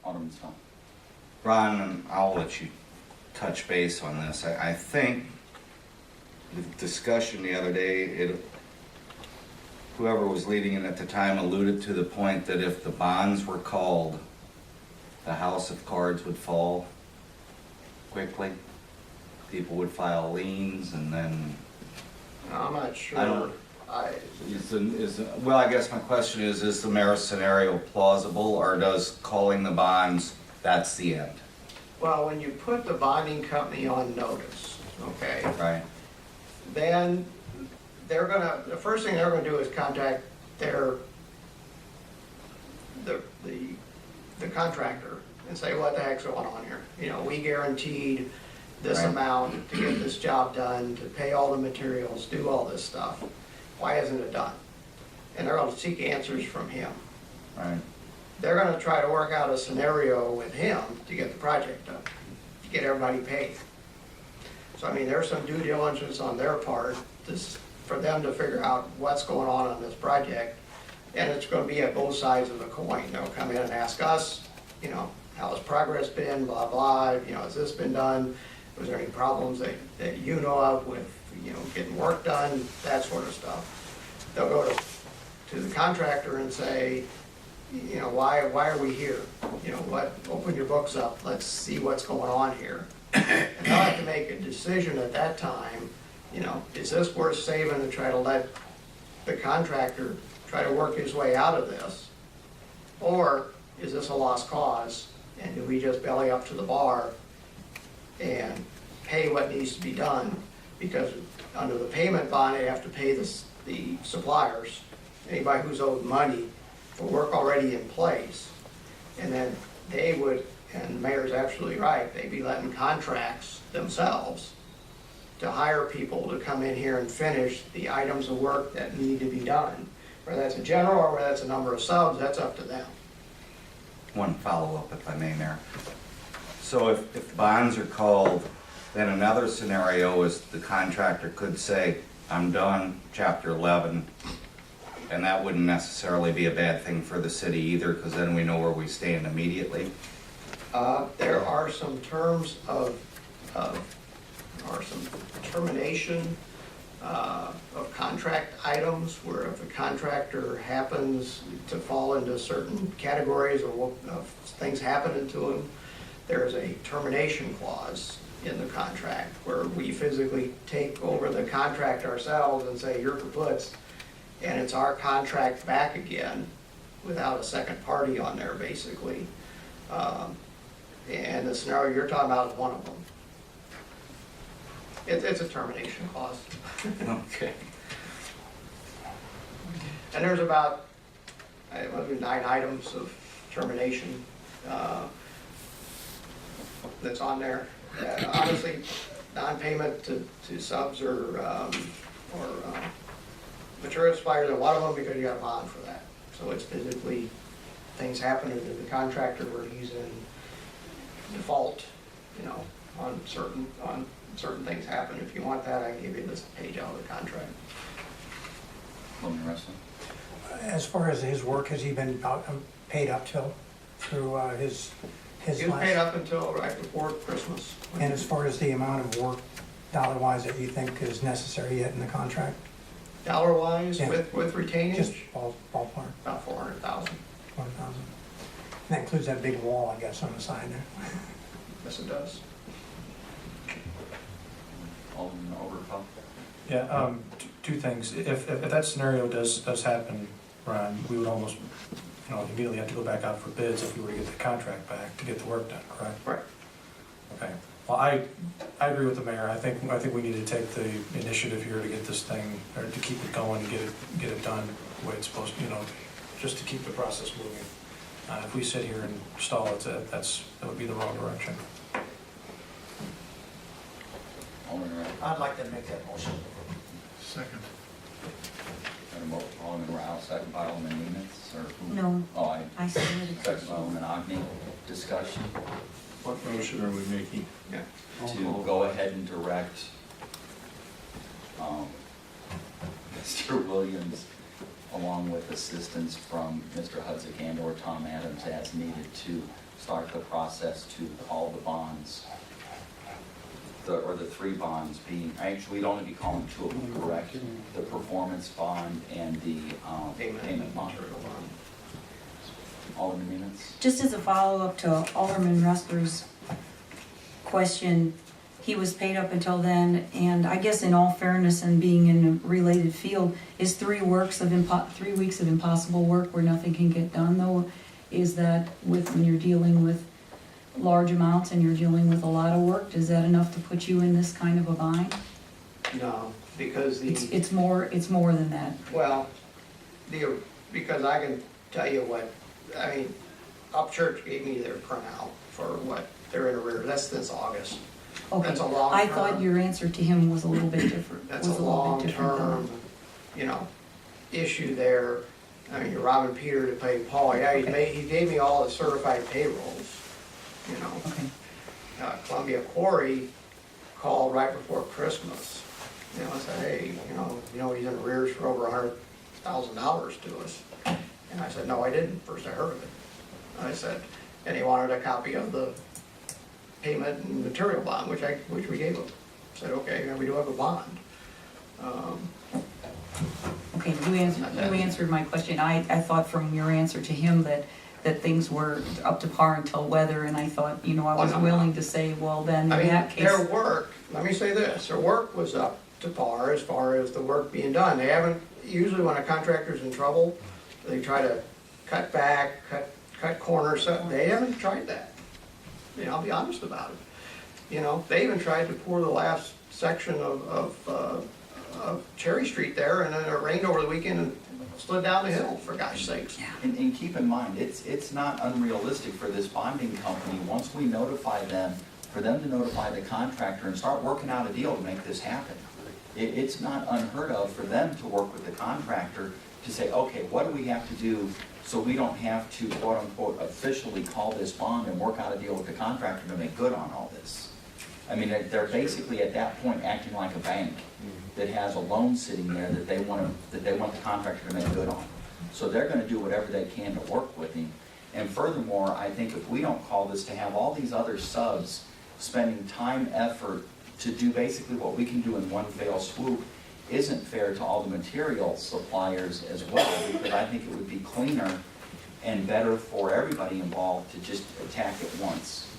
Alderman Stone. Ron, I'll let you touch base on this. I think the discussion the other day, whoever was leading it at the time alluded to the point that if the bonds were called, the house of cards would fall quickly. People would file liens and then, I'm not sure. I don't- well, I guess my question is the mayor's scenario plausible, or does calling the bonds, that's the end, Well, when you put the bonding company on notice, okay, right? then the first thing they're gonna do is contact the contractor and say, what the heck's going on here? You know, we guaranteed this Right. amount to get this job done, to pay all the materials, do all this stuff. Why isn't it done? And they're gonna seek answers from him. Right. They're gonna try to work out a scenario with him to get the project done, to get everybody paid. So I mean, there's some due diligence on their part, for them to figure out what's going on this project. And it's gonna be at both sides of the coin. They'll come in and ask us, you know, how's progress been, blah, blah, you know, has this been done? Was there any problems that you know of with, you know, getting work done, that sort of stuff. They'll go to the contractor and say, you know, why are we here? You know, open your books up, let's see what's going on here. And they'll have to make a decision at that time, you know, is this worth saving to try to let the contractor try to work his way out of this? Or is this a lost cause, and do we just belly up to the bar and pay what needs to be done? Because under the payment bond, they have to pay the suppliers, anybody who's owed money for work already in place. And then they would, and the mayor's absolutely right, they'd be letting contracts themselves to hire people to come in here and finish the items of work that need to be done. Whether that's a general or whether that's a number of subs, that's up to them. One follow-up, if I may, Mayor. So if bonds are called, then another scenario is the contractor could say, I'm done, Chapter 11, and that wouldn't necessarily be a bad thing for the city either, because then we know where we stand immediately. There are some terms or some termination of contract items where if a contractor happens to fall into certain categories or things happening to him, there's a termination clause in the contract where we physically take over the contract ourselves and say, you're kaputs, and it's our contract back again without a second party on there, basically. And the scenario you're talking about is one of them. It's a termination clause. Okay. And there's about 9 items of termination that's on there. Honestly, non-payment to subs or material suppliers are one of them because you got a bond for that. So it's physically things happening to the contractor where he's in default, you know, on certain things happen. If you want that, I can give you this page out of the contract. Alderman Russell. As far as his work, has he been paid up through his He was paid up until right before Christmas. And as far as the amount of work, dollar-wise, that you think is necessary yet in the contract? Dollar-wise, Yeah. with retainage, Just ballpark, about 400,000. 1,000. That includes that big wall, I guess, on the side there. Yes, it does. Alderman Overpelt. Yeah, two things. If that scenario does happen, Ron, we would almost, immediately have to go back out for bids if we were to get the contract back to get the work done, correct? Right. Okay. Well, I agree with the mayor. I think we need to take the initiative here to get this thing, or to keep it going and get it done the way it's supposed to, just to keep the process moving. If we sit here and stall it, that would be the wrong direction. Alderman Rao. I'd like to make that motion. Second. Alderman Rao, second by Alderman Nemitz, or who? No. Oh, I submitted second by Alderman Agnew. Discussion What motion are we making? Yeah. to go ahead and direct Mr. Williams, along with assistance from Mr. Hudzik and or Tom Adams as needed, to start the process to call the bonds, or the three bonds being, actually, we'd only be calling two of them, correct? The performance bond and the payment bond. material bond. Alderman Neiman? Just as a follow-up to Alderman Ressler's question, he was paid up until then, and I guess in all fairness and being in a related field, is 3 weeks of impossible work where nothing can get done though? Is that when you're dealing with large amounts and you're dealing with a lot of work, is that enough to put you in this kind of a bind? No, because It's more than that. well, because I can tell you what, I mean, Upchurch gave me their printout for what they're in arrears, that's since August. Okay, That's a long I thought term. your answer to him was a little bit different. That's a was little bit different than long-term, issue there. I mean, you're robbing Peter to pay Paul. Yeah, he gave me all the certified payrolls, that. Okay, Columbia Quarry called right before Christmas. Said, hey, he's in arrears for over $100,000 to us. And I said, no, I didn't. First I heard of it. I said, and he wanted a copy of the payment and material bond, which we gave him. Said, okay, we do have a bond. okay, you answered my question. I thought from your answer to him that things were up to par until weather, and I thought, I was no. willing to say, well, then I in mean, that case. their work, let me say this, their work was up to par as far as the work being done. They haven't, usually when a contractor's in trouble, they try to cut back, cut corners, so they haven't tried that. I'll be honest about it. They even tried to pour the last section of Cherry Street there, and then it rained over the weekend and slid down the hill, for gosh sakes. Yeah. And keep in mind, it's not unrealistic for this bonding company, once we notify them, for them to notify the contractor and start working out a deal to make this happen. It's not unheard of for them to work with the contractor to say, okay, what do we have to do so we don't have to quote unquote officially call this bond and work out a deal with the contractor to make good on all this. I mean, they're basically at that point acting like a bank that has a loan sitting there that they want the contractor to make good on. So they're gonna do whatever they can to work with him. And furthermore, I think if we don't call this, to have all these other subs spending time, effort to do basically what we can do in one fell swoop isn't fair to all the material suppliers as well, because I think it would be cleaner and better for everybody involved to just attack it once.